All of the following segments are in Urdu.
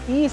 30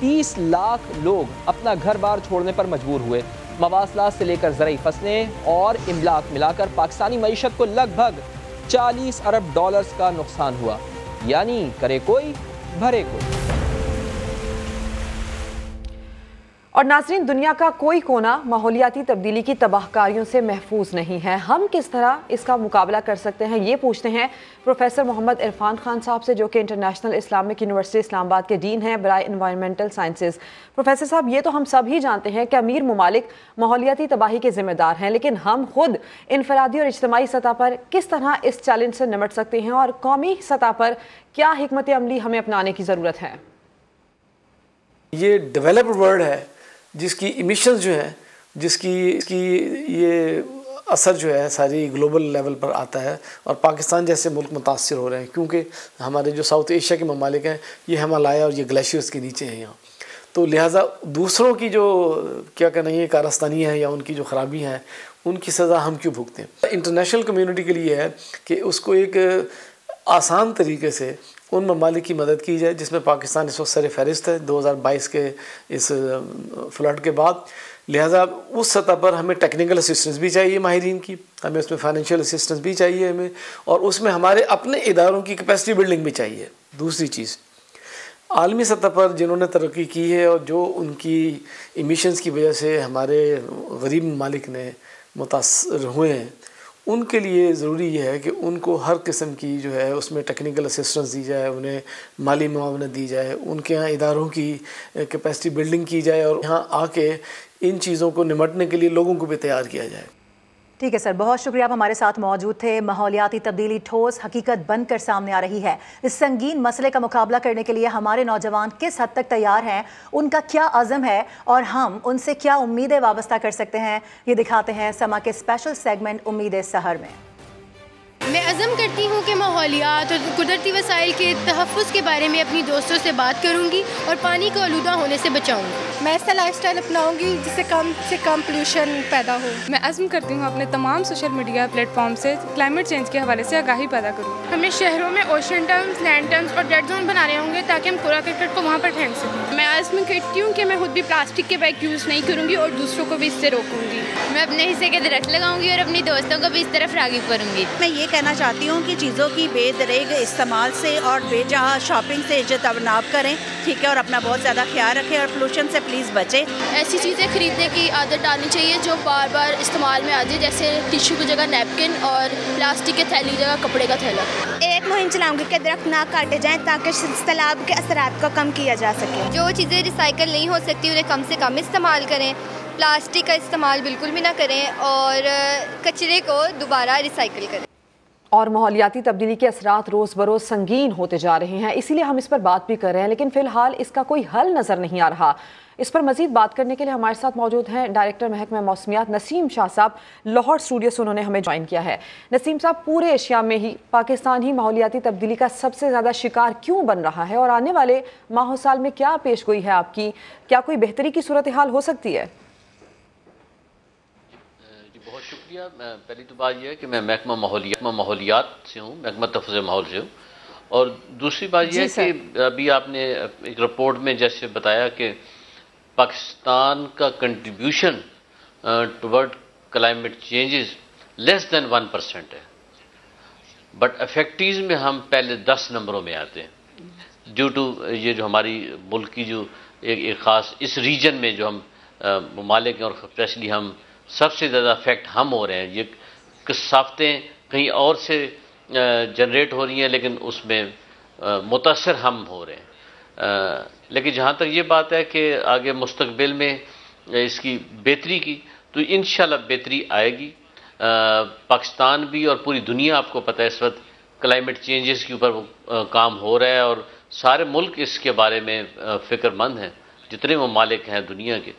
30 لاکھ لوگ اپنا گھر بار چھوڑنے پر مجبور ہوئے۔ مواصلات سے لے کر زرعی فصلیں اور املاک ملا کر پاکستانی معیشت کو لگ بھگ 40 ارب ڈالرز کا نقصان ہوا، یعنی کرے کوئی بھرے کوئی۔ اور ناظرین، دنیا کا کوئی کونا ماحولیاتی تبدیلی کی تباہ کاریوں سے محفوظ نہیں ہے۔ ہم کس طرح اس کا مقابلہ کر سکتے ہیں، یہ پوچھتے ہیں پروفیسر محمد عرفان خان صاحب سے، جو کہ انٹرنیشنل اسلامک یونیورسٹی اسلام آباد کے ڈین ہیں برائے انوائرمنٹل سائنسز۔ پروفیسر صاحب، یہ تو ہم سب ہی جانتے ہیں کہ امیر ممالک ماحولیاتی تباہی کے ذمہ دار ہیں، لیکن ہم خود انفرادی اور اجتماعی سطح پر کس طرح اس چیلنج سے نمٹ سکتے ہیں، اور قومی سطح پر کیا حکمت عملی ہمیں اپنانے کی ضرورت ہے؟ یہ ڈیولپڈ ورلڈ ہے جس کی ایمیشنز جو ہیں، جس کی یہ اثر جو ہے ساری گلوبل لیول پر آتا ہے، اور پاکستان جیسے ملک متاثر ہو رہے ہیں، کیونکہ ہمارے جو ساؤتھ ایشیا کے ممالک ہیں یہ ہمالیہ اور یہ گلیشیئرز کے نیچے ہیں یہاں، تو لہٰذا دوسروں کی جو کیا کہنا یہ کارستانی ہے یا ان کی جو خرابی ہیں ان کی سزا ہم کیوں بھگتیں؟ انٹرنیشنل کمیونٹی کے لیے ہے کہ اس کو ایک آسان طریقے سے ان ممالک کی مدد کی جائے جس میں پاکستان اس وقت سر فہرست ہے 2022 کے اس فلڈ کے بعد، لہٰذا اس سطح پر ہمیں ٹیکنیکل اسسٹنس بھی چاہیے ماہرین کی، ہمیں اس میں فائنینشیل اسسٹنس بھی چاہیے ہمیں، اور اس میں ہمارے اپنے اداروں کی کیپیسٹی بلڈنگ بھی چاہیے۔ دوسری چیز، عالمی سطح پر جنہوں نے ترقی کی ہے اور جو ان کی ایمیشنز کی وجہ سے ہمارے غریب ممالک نے متاثر ہوئے ہیں، ان کے لیے ضروری یہ ہے کہ ان کو ہر قسم کی جو ہے اس میں ٹیکنیکل اسسٹنس دی جائے، انہیں مالی معاونت دی جائے، ان کے یہاں اداروں کی کیپیسٹی بلڈنگ کی جائے، اور یہاں آ کے ان چیزوں کو نمٹنے کے لیے لوگوں کو بھی تیار کیا جائے۔ ٹھیک ہے سر، بہت شکریہ، آپ ہمارے ساتھ موجود تھے۔ ماحولیاتی تبدیلی ٹھوس حقیقت بن کر سامنے آ رہی ہے۔ اس سنگین مسئلے کا مقابلہ کرنے کے لیے ہمارے نوجوان کس حد تک تیار ہیں، ان کا کیا عزم ہے، اور ہم ان سے کیا امیدیں وابستہ کر سکتے ہیں، یہ دکھاتے ہیں سما کے اسپیشل سیگمنٹ امید سحر میں۔ میں عزم کرتی ہوں کہ ماحولیات اور قدرتی وسائل کے تحفظ کے بارے میں اپنی دوستوں سے بات کروں گی اور پانی کو آلودہ ہونے سے بچاؤں گی۔ میں ایسا لائف سٹائل اپناؤں گی جس سے کم پولوشن پیدا ہو۔ میں عزم کرتی ہوں اپنے تمام سوشل میڈیا پلیٹ فارم سے کلائمیٹ چینج کے حوالے سے آگاہی پیدا کروں۔ ہمیں شہروں میں اوشن ٹرمز، لینڈ ٹرمز اور ڈیڈ زون بنانے ہوں گے تاکہ ہم کوڑا کرکٹ کو وہاں پر پھینک سکیں۔ میں عزم کرتی ہوں کہ میں خود بھی پلاسٹک کے بیگ یوز نہیں کروں گی اور دوسروں کو بھی اس سے روکوں گی۔ میں اپنے حصے کے درخت لگاؤں گی اور اپنی دوستوں کو بھی اس طرف راغب کروں گی۔ میں یہ کہنا چاہتی ہوں کہ چیزوں کی بے دریغ استعمال سے اور بے جہاں شاپنگ سے اجتناب کریں، ٹھیک ہے، اور اپنا بہت زیادہ خیال رکھیں اور پولوشن سے پلیز بچیں۔ ایسی چیزیں خریدنے کی عادت ڈالنی چاہیے جو بار بار استعمال میں آ جائے، جیسے ٹیشو کی جگہ نیپکن اور پلاسٹک کے تھیلی کی جگہ کپڑے کا تھیلا۔ ایک مہم چلاؤں گی کہ درخت نہ کاٹے جائیں تاکہ سیلاب کے اثرات کو کم کیا جا سکے۔ جو چیزیں ریسائیکل نہیں ہو سکتی انہیں کم سے کم استعمال کریں، پلاسٹک کا استعمال بالکل بھی نہ کریں اور کچرے کو دوبارہ ریسائیکل کریں۔ اور ماحولیاتی تبدیلی کے اثرات روز بروز سنگین ہوتے جا رہے ہیں، اسی لیے ہم اس پر بات بھی کر رہے ہیں، لیکن فی الحال اس کا کوئی حل نظر نہیں آ رہا۔ اس پر مزید بات کرنے کے لیے ہمارے ساتھ موجود ہیں ڈائریکٹر محکمہ موسمیات نسیم شاہ صاحب، لاہور اسٹوڈیو سے انہوں نے ہمیں جوائن کیا ہے۔ نسیم صاحب، پورے ایشیا میں ہی پاکستان ہی ماحولیاتی تبدیلی کا سب سے زیادہ شکار کیوں بن رہا ہے، اور آنے والے ماہ و سال میں کیا پیش گوئی ہے آپ کی؟ کیا کوئی بہتری کی صورتحال ہو سکتی ہے؟ بہت شکریہ۔ پہلی تو بات یہ ہے کہ میں محکمہ ماحولیات سے ہوں، محکمہ تحفظ ماحول سے ہوں، اور دوسری بات یہ ہے کہ ابھی آپ نے ایک رپورٹ میں جیسے بتایا کہ پاکستان کا کنٹریبیوشن ٹورڈ کلائمیٹ چینجز لیس دین 1% ہے، بٹ افیکٹیز میں ہم پہلے 10 نمبروں میں آتے ہیں، ڈیو ٹو یہ جو ہماری ملک کی جو ایک خاص اس ریجن میں جو ہم ممالک ہیں، اور اسپیشلی ہم سب سے زیادہ افیکٹ ہم ہو رہے ہیں۔ یہ کثافتیں کہیں اور سے جنریٹ ہو رہی ہیں لیکن اس میں متاثر ہم ہو رہے ہیں۔ لیکن جہاں تک یہ بات ہے کہ آگے مستقبل میں اس کی بہتری کی، تو انشاءاللہ بہتری آئے گی۔ پاکستان بھی اور پوری دنیا، آپ کو پتہ ہے اس وقت کلائمیٹ چینجز کے اوپر کام ہو رہا ہے، اور سارے ملک اس کے بارے میں فکر مند ہیں، جتنے ممالک ہیں دنیا کے۔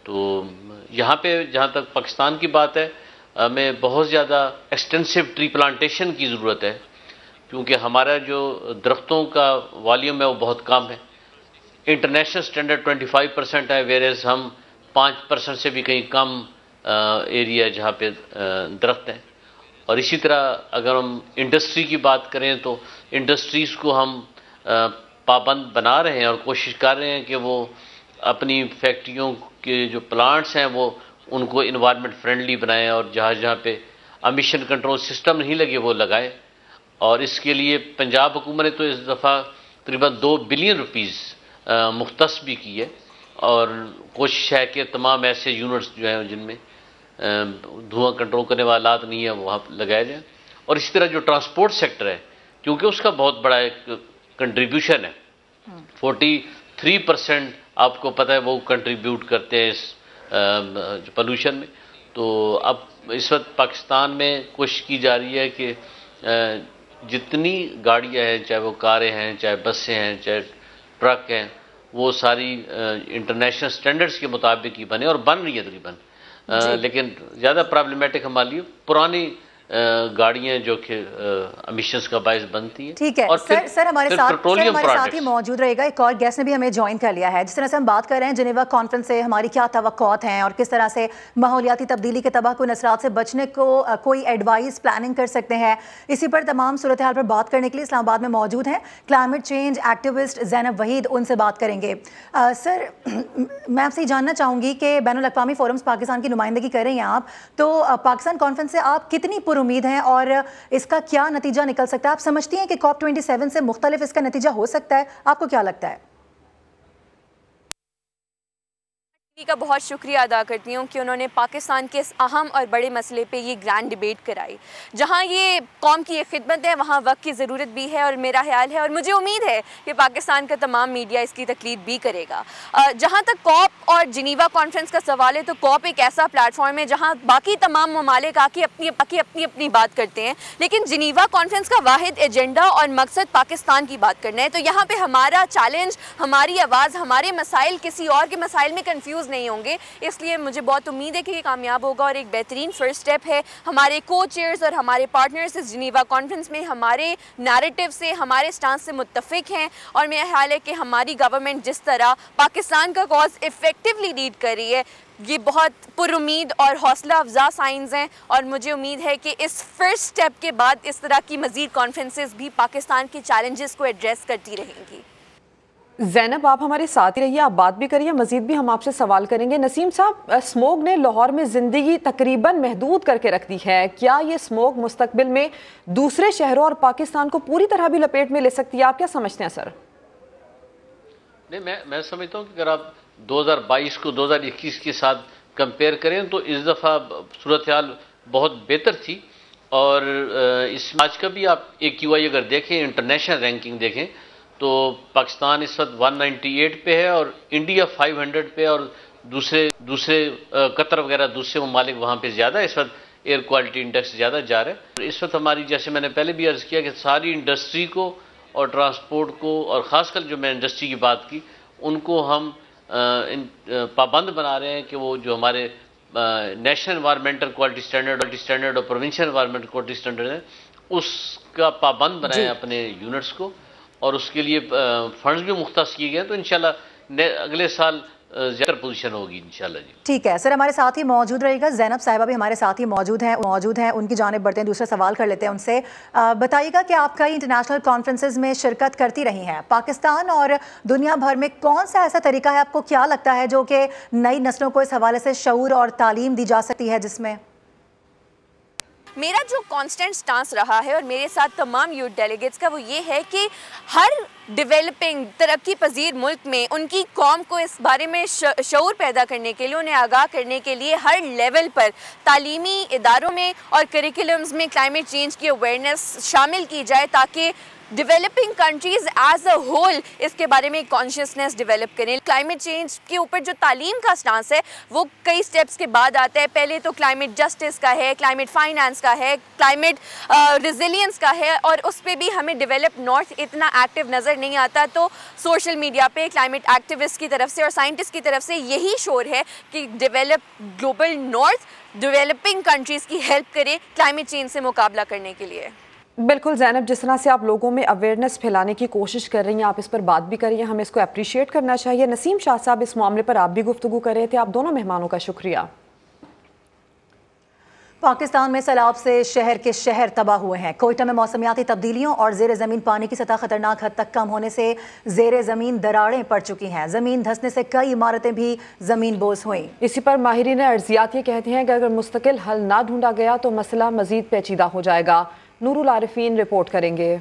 تو یہاں پہ جہاں تک پاکستان کی بات ہے، ہمیں بہت زیادہ ایکسٹینسو ٹری پلانٹیشن کی ضرورت ہے، کیونکہ ہمارا جو درختوں کا والیوم ہے وہ بہت کم ہے۔ انٹرنیشنل سٹینڈرڈ 25% ہے، ویئرز ہم 5% سے بھی کہیں کم ایریا جہاں پہ درخت ہیں۔ اور اسی طرح اگر ہم انڈسٹری کی بات کریں تو انڈسٹریز کو ہم پابند بنا رہے ہیں اور کوشش کر رہے ہیں کہ وہ اپنی فیکٹریوں کے جو پلانٹس ہیں وہ ان کو انوائرمنٹ فرینڈلی بنائیں اور جہاں جہاں پہ امیشن کنٹرول سسٹم نہیں لگے وہ لگائیں. اور اس کے لیے پنجاب حکومت نے تو اس دفعہ تقریباً 2 بلین روپیز مختص بھی کی ہے اور کوشش ہے کہ تمام ایسے یونٹس جو ہیں جن میں دھواں کنٹرول کرنے والا آلات نہیں ہے وہاں لگائے جائیں. اور اسی طرح جو ٹرانسپورٹ سیکٹر ہے کیونکہ اس کا بہت بڑا ایک کنٹریبیوشن ہے, 43% آپ کو پتہ ہے وہ کنٹریبیوٹ کرتے ہیں اس پولوشن میں. تو اب اس وقت پاکستان میں کوشش کی جا رہی ہے کہ جتنی گاڑیاں ہیں, چاہے وہ کاریں ہیں, چاہے بسیں ہیں, چاہے ٹرک ہیں, وہ ساری انٹرنیشنل سٹینڈرڈز کے مطابق ہی بنے اور بن رہی ہے تقریباً. لیکن زیادہ پرابلمیٹک ہمارے لیے پرانی گاڑیاں جو کہ امیشنز کا باعث بنتی ہیں. ٹھیک ہے سر ہمارے ساتھ ہی موجود رہے گا. ایک اور گیسٹ نے بھی ہمیں جوائن کر لیا ہے. جس طرح سے ہم بات کر رہے ہیں جنیوا کانفرنس سے ہماری کیا توقعات ہیں اور کس طرح سے ماحولیاتی تبدیلی کے تباہ کن اثرات سے بچنے کو کوئی ایڈوائز پلاننگ کر سکتے ہیں, اسی پر تمام صورتحال پر بات کرنے کے لیے اسلام آباد میں موجود ہیں کلائمیٹ چینج ایکٹیوسٹ زینب وحید, ان سے بات کریں گے. سر میں آپ سے یہ جاننا چاہوں گی کہ بین الاقوامی فورمز پاکستان کی نمائندگی کر رہے ہیں آپ, تو پاکستان کانفرنس سے آپ کتنی امید ہیں اور اس کا کیا نتیجہ نکل سکتا ہے؟ آپ سمجھتی ہیں کہ COP 27 سے مختلف اس کا نتیجہ ہو سکتا ہے؟ آپ کو کیا لگتا ہے؟ کا بہت شکریہ ادا کرتی ہوں کہ انہوں نے پاکستان کے اس اہم اور بڑے مسئلے پہ یہ گرینڈ ڈیبیٹ کرائی. جہاں یہ قوم کی یہ خدمت ہے وہاں وقت کی ضرورت بھی ہے اور میرا خیال ہے اور مجھے امید ہے کہ پاکستان کا تمام میڈیا اس کی تقلید بھی کرے گا. جہاں تک COP اور جنیوا کانفرنس کا سوال ہے تو COP ایک ایسا پلیٹ فارم ہے جہاں باقی تمام ممالک آ کے اپنی بات کرتے ہیں, لیکن جنیوا کانفرنس کا واحد ایجنڈا اور مقصد پاکستان کی بات کرنا ہے. تو یہاں پہ ہمارا چیلنج, ہماری آواز, ہمارے مسائل کسی اور کے مسائل میں کنفیوز نہیں ہوں گے. اس لیے مجھے بہت امید ہے کہ یہ کامیاب ہوگا اور ایک بہترین فرسٹ سٹیپ ہے. ہمارے کو چیئرز اور ہمارے پارٹنرز اس جنیوا کانفرنس میں ہمارے نیریٹو سے, ہمارے سٹانس سے متفق ہیں اور میرا خیال ہے کہ ہماری گورنمنٹ جس طرح پاکستان کا کاز ایفیکٹولی لیڈ کر رہی ہے یہ بہت پر امید اور حوصلہ افزا سائنز ہیں اور مجھے امید ہے کہ اس فرسٹ سٹیپ کے بعد اس طرح کی مزید کانفرنسز بھی پاکستان کے چیلنجز کو ایڈریس کرتی رہیں گی. زینب آپ ہمارے ساتھ ہی رہیے, آپ بات بھی کریے, مزید بھی ہم آپ سے سوال کریں گے. نسیم صاحب, اسموگ نے لاہور میں زندگی تقریباً محدود کر کے رکھ دی ہے. کیا یہ اسموگ مستقبل میں دوسرے شہروں اور پاکستان کو پوری طرح بھی لپیٹ میں لے سکتی ہے؟ آپ کیا سمجھتے ہیں سر؟ نہیں, میں سمجھتا ہوں کہ اگر آپ 2022 کو 2021 کے ساتھ کمپیئر کریں تو اس دفعہ صورتحال بہت بہتر تھی. اور اس آج کا بھی آپ AQI اگر دیکھیں, انٹرنیشنل رینکنگ دیکھیں تو پاکستان اس وقت 198 پہ ہے اور انڈیا 500 پہ, اور دوسرے قطر وغیرہ دوسرے ممالک وہاں پہ زیادہ اس وقت ایئر کوالٹی انڈیکس زیادہ جا رہا ہے. اس وقت ہماری, جیسے میں نے پہلے بھی عرض کیا کہ ساری انڈسٹری کو اور ٹرانسپورٹ کو, اور خاص کر جو میں انڈسٹری کی بات کی, ان کو ہم پابند بنا رہے ہیں کہ وہ جو ہمارے نیشنل انوائرمنٹل کوالٹی اسٹینڈرڈ اور پروونشل انوائرمنٹل کوالٹی اسٹینڈرڈ ہیں اس کا پابند بنائیں اپنے یونٹس کو, اور اس کے لیے فنڈز بھی مختص کیے گئے. تو انشاءاللہ اگلے سال زیادہ پوزیشن ہوگی انشاءاللہ. جی ٹھیک ہے سر, ہمارے ساتھ ہی موجود رہے گا. زینب صاحبہ بھی ہمارے ساتھ ہی موجود ہیں, ان کی جانب بڑھتے ہیں, دوسرا سوال کر لیتے ہیں ان سے. بتائیے گا کہ آپ کئی انٹرنیشنل کانفرنسز میں شرکت کرتی رہی ہیں. پاکستان اور دنیا بھر میں کون سا ایسا طریقہ ہے, آپ کو کیا لگتا ہے, جو کہ نئی نسلوں کو اس حوالے سے شعور اور تعلیم دی جا سکتی ہے, جس میں میرا جو کانسٹنٹ سٹانس رہا ہے اور میرے ساتھ تمام یوتھ ڈیلیگیٹس کا, وہ یہ ہے کہ ہر ڈیولپنگ ترقی پذیر ملک میں ان کی قوم کو اس بارے میں شعور پیدا کرنے کے لیے, انہیں آگاہ کرنے کے لیے ہر لیول پر تعلیمی اداروں میں اور کریکولمز میں کلائمیٹ چینج کی اویئرنیس شامل کی جائے تاکہ developing countries as a whole اس کے بارے میں کانشیسنیس ڈیولپ کریں. کلائمیٹ چینج کے اوپر جو تعلیم کا سٹانس ہے وہ کئی سٹیپس کے بعد آتا ہے. پہلے تو کلائمیٹ جسٹس کا ہے, کلائمیٹ فائنانس کا ہے, کلائمیٹ ریزیلینس کا ہے, اور اس پہ بھی ہمیں ڈیولپ نارتھ اتنا ایکٹیو نظر نہیں آتا. تو سوشل میڈیا پہ کلائمیٹ ایکٹیوسٹ کی طرف سے اور سائنٹسٹ کی طرف سے یہی شور ہے کہ develop global north developing countries کی ہیلپ کرے کلائمیٹ چینج سے مقابلہ کرنے کے لیے. بالکل زینب, جس طرح سے آپ لوگوں میں اویئرنیس پھیلانے کی کوشش کر رہی ہیں, آپ اس پر بات بھی کر رہی ہیں, ہمیں اس کو اپریشیٹ کرنا چاہیے. نسیم شاہ صاحب, اس معاملے پر آپ بھی گفتگو کر رہے تھے, آپ دونوں مہمانوں کا شکریہ. پاکستان میں سیلاب سے شہر کے شہر تباہ ہوئے ہیں۔ کوئٹہ میں موسمیاتی تبدیلیوں اور زیر زمین پانی کی سطح خطرناک حد تک کم ہونے سے زیر زمین دراڑیں پڑ چکی ہیں۔ زمین دھسنے سے کئی عمارتیں بھی زمین بوس ہوئیں۔ اسی پر ماہرین ارضیات یہ کہتے ہیں کہ اگر مستقل حل نہ ڈھونڈا گیا تو مسئلہ مزید پیچیدہ ہو جائے گا۔ نور العارفین رپورٹ کریں گے۔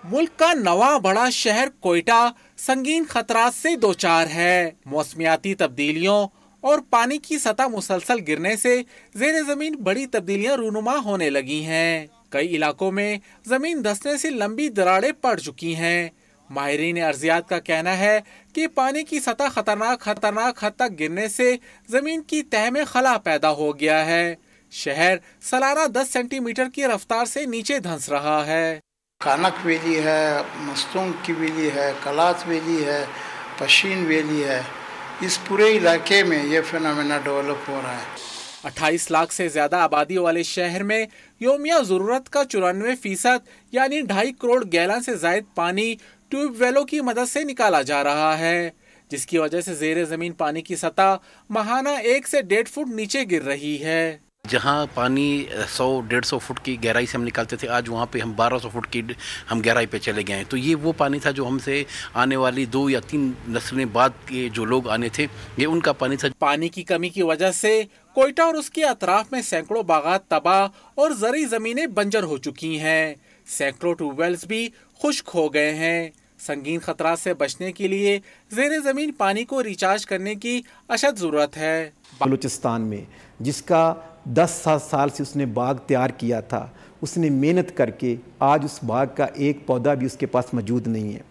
ملک کا نواں بڑا شہر کوئٹہ سنگین خطرات سے دوچار ہے۔ موسمیاتی تبدیلیوں اور پانی کی سطح مسلسل گرنے سے زیر زمین بڑی تبدیلیاں رونما ہونے لگی ہیں۔ کئی علاقوں میں زمین دھسنے سے لمبی دراڑیں پڑ چکی ہیں۔ ماہرین ارضیات کا کہنا ہے کہ پانی کی سطح خطرناک حد تک گرنے سے زمین کی تہہ میں خلا پیدا ہو گیا ہے۔ شہر سالانہ 10 سینٹی میٹر کی رفتار سے نیچے دھنس رہا ہے۔ کانک ویلی ہے، مستونگ کی ویلی ہے، کلات ویلی ہے، پشین ویلی ہے، اس پورے علاقے میں یہ فینومینا ڈیولپ ہو رہا ہے۔ 28 لاکھ سے زیادہ آبادی والے شہر میں یومیہ ضرورت کا 94% یعنی 2.5 کروڑ گیلن سے زائد پانی ٹیوب ویلوں کی مدد سے نکالا جا رہا ہے، جس کی وجہ سے زیر زمین پانی کی سطح ماہانہ 1 سے 1.5 فٹ نیچے گر رہی ہے۔ جہاں پانی 100-150 فٹ کی گہرائی سے ہم نکالتے تھے، آج وہاں پہ ہم 1200 فٹ کی ہم گہرائی پہ چلے گئے ہیں۔ تو یہ وہ پانی تھا جو ہم سے آنے والی 2 یا 3 نسلیں بعد کے جو لوگ آنے تھے، یہ ان کا پانی تھا۔ پانی کی کمی کی وجہ سے کوئٹہ اور اس کے اطراف میں سینکڑوں باغات تباہ اور زرعی زمینیں بنجر ہو چکی ہیں۔ سینکڑوں ٹیوب ویلز بھی خشک ہو گئے ہیں۔ سنگین خطرات سے بچنے کے لیے زیر زمین پانی کو ریچارج کرنے کی اشد ضرورت ہے۔ بلوچستان میں جس کا 10 سال سے اس نے باغ تیار کیا تھا، اس نے محنت کر کے آج اس باغ کا ایک پودا بھی اس کے پاس موجود نہیں ہے،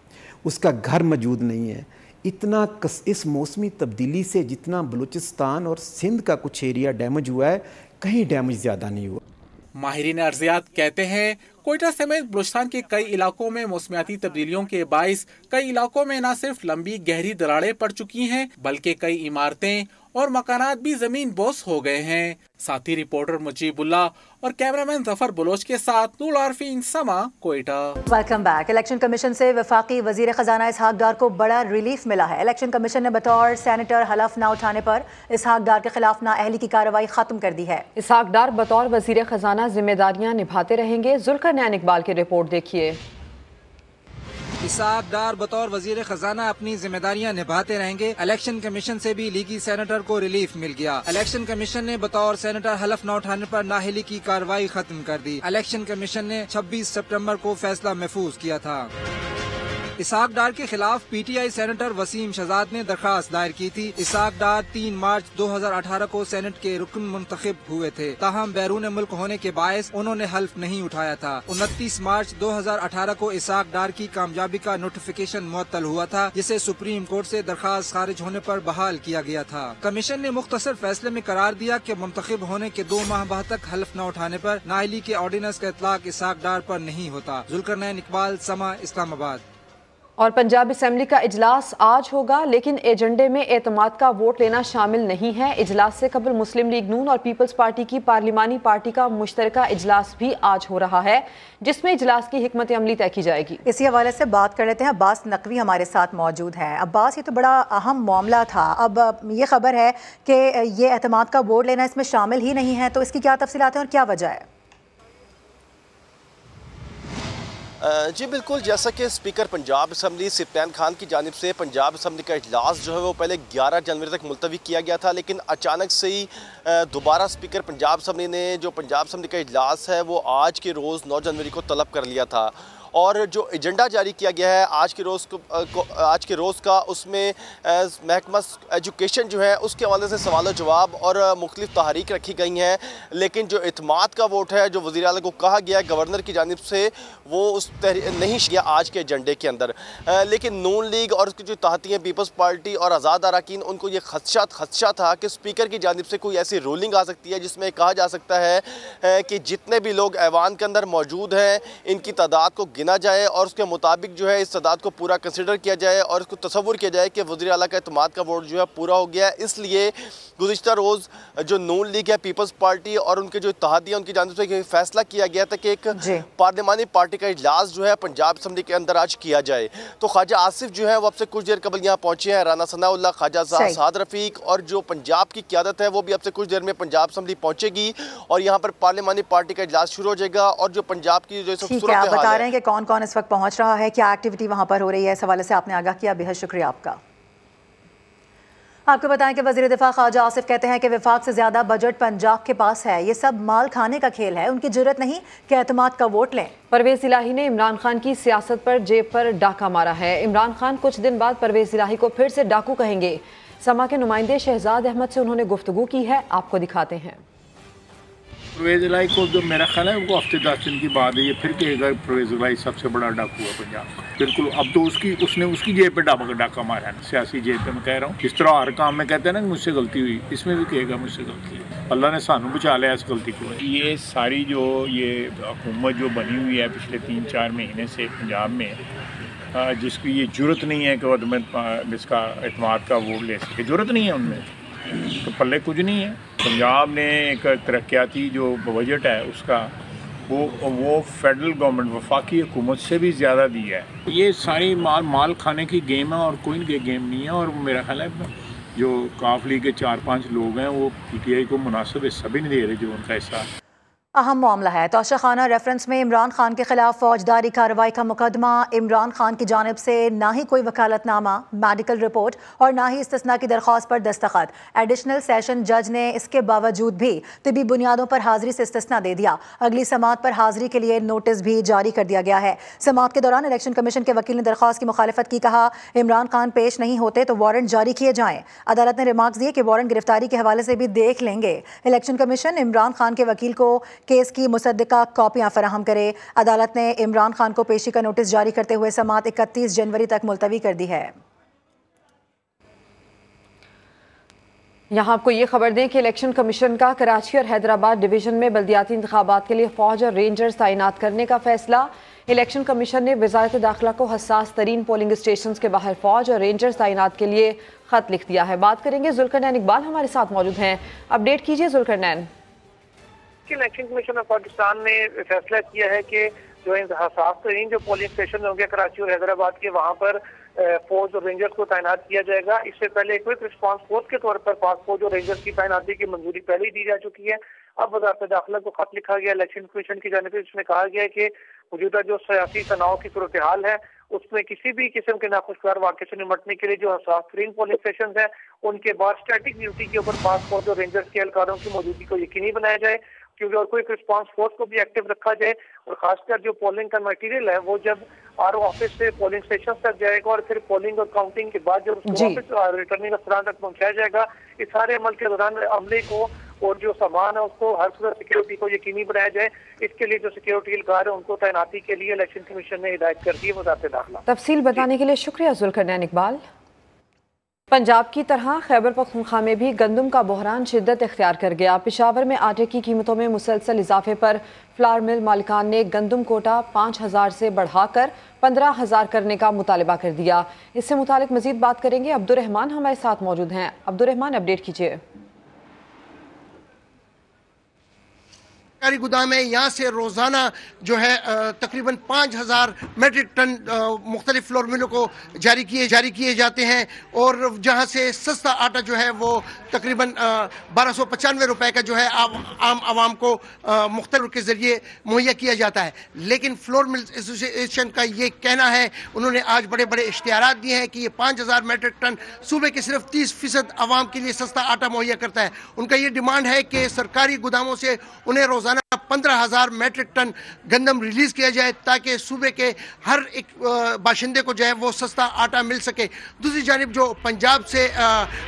اس کا گھر موجود نہیں ہے۔ اتنا اس موسمی تبدیلی سے جتنا بلوچستان اور سندھ کا کچھ ایریا ڈیمیج ہوا ہے، کہیں ڈیمیج زیادہ نہیں ہوا۔ ماہرین ارضیات کہتے ہیں کوئٹہ سمیت بلوچستان کے کئی علاقوں میں موسمیاتی تبدیلیوں کے باعث کئی علاقوں میں نہ صرف لمبی گہری دراڑیں پڑ چکی ہیں بلکہ کئی عمارتیں اور مکانات بھی زمین بوس ہو گئے ہیں۔ ساتھی رپورٹر مجیب اللہ اور کیمرامین ظفر بلوچ کے ساتھ نور العارفین سما، Quetta. Welcome back. Election commission سے وفاقی وزیر خزانہ اسحاق ڈار کو بڑا ریلیف ملا ہے۔ الیکشن کمیشن نے بطور سینیٹر حلف نہ اٹھانے پر اسحاق ڈار کے خلاف نااہلی کی کارروائی ختم کر دی ہے۔ اسحاق ڈار بطور وزیر خزانہ ذمہ داریاں نبھاتے رہیں گے۔ ذوالقرنین اقبال کی رپورٹ دیکھیے۔ اسحاق ڈار بطور وزیر خزانہ اپنی ذمہ داریاں نبھاتے رہیں گے۔ الیکشن کمیشن سے بھی لیگی سینیٹر کو ریلیف مل گیا۔ الیکشن کمیشن نے بطور سینیٹر حلف نہ اٹھانے پر نااہلی کی کارروائی ختم کر دی۔ الیکشن کمیشن نے 26 سپٹمبر کو فیصلہ محفوظ کیا تھا۔ اسحاق ڈار کے خلاف P T I senator Waseem Shahzad نے درخواست دائر کی تھی۔ اسحاق ڈار 3 مارچ 2018 کو سینٹ کے رکن منتخب ہوئے تھے، تاہم بیرون ملک ہونے کے باعث انہوں نے حلف نہیں اٹھایا تھا۔ 29 مارچ 2018 کو اسحاق ڈار کی کامیابی کا نوٹیفیکیشن معطل ہوا تھا، جسے سپریم کورٹ سے درخواست خارج ہونے پر بحال کیا گیا تھا۔ کمیشن نے مختصر فیصلے میں قرار دیا کہ منتخب ہونے کے 2 ماہ بعد تک حلف نہ اٹھانے پر نااہلی کے آرڈیننس کا اطلاق اسحاق ڈار پر نہیں ہوتا۔ ذوالقرنین اقبال، سما، اسلام آباد۔ اور پنجاب اسمبلی کا اجلاس آج ہوگا، لیکن ایجنڈے میں اعتماد کا ووٹ لینا شامل نہیں ہے۔ اجلاس سے قبل مسلم لیگ نون اور پیپلز پارٹی کی پارلیمانی پارٹی کا مشترکہ اجلاس بھی آج ہو رہا ہے، جس میں اجلاس کی حکمت عملی طے کی جائے گی۔ اسی حوالے سے بات کر لیتے ہیں، عباس نقوی ہمارے ساتھ موجود ہیں۔ عباس، یہ تو بڑا اہم معاملہ تھا، اب یہ خبر ہے کہ یہ اعتماد کا ووٹ لینا اس میں شامل ہی نہیں ہے، تو اس کی کیا تفصیلات ہیں اور کیا وجہ ہے؟ جی بالکل، جیسا کہ اسپیکر پنجاب اسمبلی سپتین خان کی جانب سے پنجاب اسمبلی کا اجلاس جو ہے وہ پہلے 11 جنوری تک ملتوی کیا گیا تھا، لیکن اچانک سے ہی دوبارہ اسپیکر پنجاب اسمبلی نے جو پنجاب اسمبلی کا اجلاس ہے وہ آج کے روز 9 جنوری کو طلب کر لیا تھا، اور جو ایجنڈا جاری کیا گیا ہے آج کے روز کا، اس میں محکمہ ایجوکیشن جو ہے اس کے حوالے سے سوال و جواب اور مختلف تحریک رکھی گئی ہیں، لیکن جو اعتماد کا ووٹ ہے جو وزیر اعلیٰ کو کہا گیا ہے گورنر کی جانب سے، وہ اس نہیں کیا آج کے ایجنڈے کے اندر۔ لیکن نون لیگ اور اس کی جو اتحادی ہیں پیپلز پارٹی اور آزاد اراکین، ان کو یہ خدشہ تھا کہ اسپیکر کی جانب سے کوئی ایسی رولنگ آ سکتی ہے جس میں کہا جا سکتا ہے کہ جتنے بھی لوگ ایوان کے اندر موجود ہیں ان کی تعداد کو گنا جائے اور اس کے مطابق جو ہے اس تعداد کو پورا کنسیڈر کیا جائے اور اس کو تصور کیا جائے کہ وزیر اعلیٰ کا اعتماد کا ووٹ جو ہے پورا ہو گیا ہے۔ اس لیے گزشتہ روز جو نون لیگ ہے، پیپلز پارٹی اور ان کے جو اتحادیہ ان کی جانب سے یہ فیصلہ کیا گیا تھا کہ ایک پارلیمانی پارٹی کا اجلاس جو ہے پنجاب اسمبلی کے اندر آج کیا جائے۔ تو خواجہ آصف جو ہے وہ اب سے کچھ دیر قبل یہاں پہنچے ہیں، رانا ثناء اللہ، خواجہ سعد رفیق اور جو پنجاب کی قیادت ہے وہ بھی اب سے کچھ دیر میں پنجاب اسمبلی پہنچے گی اور یہاں پر پارلیمانی پارٹی کا اجلاس شروع ہو جائے گا۔ اور جو پنجاب کی جو ٹھیک ہے، آپ بتا رہے ہیں کہ کون کون اس وقت پہنچ رہا ہے، کیا ایکٹیویٹی وہاں پر ہو رہی ہے، اس حوالے سے آپ نے آگاہ کیا، بہت شکریہ آپ کا۔ آپ کو بتائیں کہ وزیر دفاع خواجہ آصف کہتے ہیں کہ وفاق سے زیادہ بجٹ پنجاب کے پاس ہے، یہ سب مال کھانے کا کھیل ہے، ان کی جرت نہیں کہ اعتماد کا ووٹ لیں۔ پرویز الہی نے عمران خان کی سیاست پر جیب پر ڈاکہ مارا ہے۔ عمران خان کچھ دن بعد پرویز الہی کو پھر سے ڈاکو کہیں گے۔ سما کے نمائندے شہزاد احمد سے انہوں نے گفتگو کی ہے، آپ کو دکھاتے ہیں۔ پرویز الہی کو جو میرا خیال ہے وہ ہفتے 10 دن کی بعد ہے، یہ پھر کہے گا پرویز الہی سب سے بڑا ڈاکو ہے پنجاب کا۔ بالکل، اب تو اس نے اس کی جیب پہ ڈاکہ مارا ہے، سیاسی جیب پہ۔ میں کہہ رہا ہوں اس طرح ہر کام میں کہتے ہیں نا کہ مجھ سے غلطی ہوئی، اس میں بھی کہے گا مجھ سے غلطی ہے۔ اللہ نے سانو بچا لیا اس غلطی کو۔ یہ ساری جو یہ حکومت جو بنی ہوئی ہے پچھلے 3-4 مہینے سے پنجاب میں، جس کی یہ جرت نہیں ہے کہ وہ اس کا اعتماد کا ووٹ لے سکے، جرت نہیں ہے ان میں، تو پلے کچھ نہیں ہے۔ پنجاب نے ایک ترقیاتی جو بجٹ ہے اس کا وہ فیڈرل گورنمنٹ وفاقی حکومت سے بھی زیادہ دی ہے۔ یہ ساری مال کھانے کی گیم ہے اور کوئی گیم نہیں ہے۔ اور میرا خیال ہے جو کاف لیگ کے 4-5 لوگ ہیں وہ پی ٹی آئی کو مناسب حصہ بھی نہیں دے رہے جو ان کا حصہ ہے۔ اہم معاملہ ہے توشہ خانہ ریفرنس میں عمران خان کے خلاف فوجداری کارروائی کا مقدمہ۔ عمران خان کی جانب سے نہ ہی کوئی وکالت نامہ، میڈیکل رپورٹ اور نہ ہی استثناء کی درخواست پر دستخط۔ ایڈیشنل سیشن جج نے اس کے باوجود بھی طبی بنیادوں پر حاضری سے استثناء دے دیا۔ اگلی سماعت پر حاضری کے لیے نوٹس بھی جاری کر دیا گیا ہے۔ سماعت کے دوران الیکشن کمیشن کے وکیل نے درخواست کی مخالفت کی، کہا عمران خان پیش نہیں ہوتے تو وارنٹ جاری کیے جائیں۔ عدالت نے ریمارکس دیے کہ وارنٹ گرفتاری کے حوالے سے بھی دیکھ لیں گے۔ الیکشن کمیشن عمران خان کے وکیل کو کیس کی مصدقہ کاپیاں فراہم کرے۔ عدالت نے عمران خان کو پیشی کا نوٹس جاری کرتے ہوئے سماعت 31 جنوری تک ملتوی کر دی ہے۔ یہاں آپ کو یہ خبر دیں کہ الیکشن کمیشن کا کراچی اور حیدرآباد ڈویژن میں بلدیاتی انتخابات کے لیے فوج اور رینجرز تعینات کرنے کا فیصلہ۔ الیکشن کمیشن نے وزارت داخلہ کو حساس ترین پولنگ اسٹیشنز کے باہر فوج اور رینجرز تعینات کے لیے خط لکھ دیا ہے۔ بات کریں گے، ذوالقرنین اقبال ہمارے ساتھ موجود ہیں، اپڈیٹ کیجیے Zulqarnain. Election commission of Pakistan نے فیصلہ کیا ہے کہ جو حساس ترین جو پولنگ اسٹیشن ہوں گے کراچی اور حیدرآباد کے، وہاں پر فوج اور رینجرز کو تعینات کیا جائے گا۔ اس سے پہلے کوئک رسپانس فورس کے طور پر پاک فوج اور رینجرز کی تعیناتی کی منظوری پہلے ہی دی جا چکی ہے۔ اب وزارت داخلہ کو خط لکھا گیا الیکشن کمیشن کی جانب سے، جس میں کہا گیا ہے کہ موجودہ جو سیاسی تناؤ کی صورتحال ہے اس میں کسی بھی قسم کے ناخوشگوار واقعے سے نمٹنے کے لیے جو حساس ترین پولنگ اسٹیشنز ہیں ان کے بعد اسٹیٹک ڈیوٹی کے اوپر پاک فوج اور رینجرز کے اہلکاروں کی موجودگی کو یقینی بنایا جائے، کیونکہ اور کوئی رسپانس فورس کو بھی ایکٹیو رکھا جائے، اور خاص کر جو پولنگ کا میٹیریل ہے وہ جب آر او آفس سے پولنگ اسٹیشن تک جائے گا اور پھر پولنگ اور کاؤنٹنگ کے بعد جب اس کو واپس ریٹرننگ افسران تک پہنچایا جائے گا، اس سارے عمل کے دوران عملے کو اور جو سامان ہے اس کو ہر صورت سیکیورٹی کو یقینی بنایا جائے۔ اس کے لیے جو سیکیورٹی اہلکار ہیں ان کو تعیناتی کے لیے الیکشن کمیشن نے ہدایت کر دی ہے وزارت داخلہ۔ تفصیل بتانے کے لیے شکریہ ذوالقرنین اقبال۔ پنجاب کی طرح خیبر پختونخوا میں بھی گندم کا بحران شدت اختیار کر گیا۔ پشاور میں آٹے کی قیمتوں میں مسلسل اضافے پر فلار مل مالکان نے گندم کوٹا 5,000 سے بڑھا کر 15,000 کرنے کا مطالبہ کر دیا۔ اس سے متعلق مزید بات کریں گے، عبدالرحمان ہمارے ساتھ موجود ہیں۔ عبدالرحمان، اپڈیٹ کیجیے۔ سرکاری گودام ہے، یہاں سے روزانہ جو ہے تقریباً 5,000 میٹرک ٹن مختلف فلور ملوں کو جاری کیے جاتے ہیں، اور جہاں سے سستا آٹا جو ہے وہ تقریباً 1295 روپے کا جو ہے عام عوام کو مختلف کے ذریعے مہیا کیا جاتا ہے۔ لیکن فلور مل ایسوسی ایشن کا یہ کہنا ہے، انہوں نے آج بڑے بڑے اشتہارات دیے ہیں کہ یہ 5,000 میٹرک ٹن صوبے کے صرف 30% عوام کے لیے سستا آٹا مہیا کرتا ہے۔ ان کا یہ ڈیمانڈ ہے کہ سرکاری گوداموں سے انہیں روزانہ 15,000 میٹرک ٹن گندم ریلیز کیا جائے تاکہ صوبے کے ہر ایک باشندے کو جو ہے وہ سستا آٹا مل سکے۔ دوسری جانب جو پنجاب سے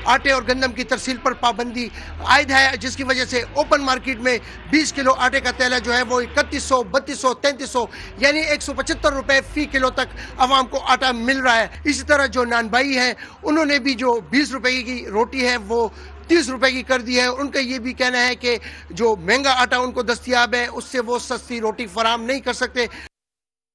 آٹے اور گندم کی ترسیل پر پابندی عائد ہے، جس کی وجہ سے اوپن مارکیٹ میں 20 کلو آٹے کا تیلہ جو ہے وہ 3100، 3200، 3300 یعنی 175 روپے فی کلو تک عوام کو آٹا مل رہا ہے۔ اسی طرح جو نان بھائی ہیں انہوں نے بھی جو 20 روپے کی روٹی ہے وہ 30 روپے کی کر دی ہے۔ ان کا یہ بھی کہنا ہے کہ جو مہنگا آٹا ان کو دستیاب ہے اس سے وہ سستی روٹی فراہم نہیں کر سکتے۔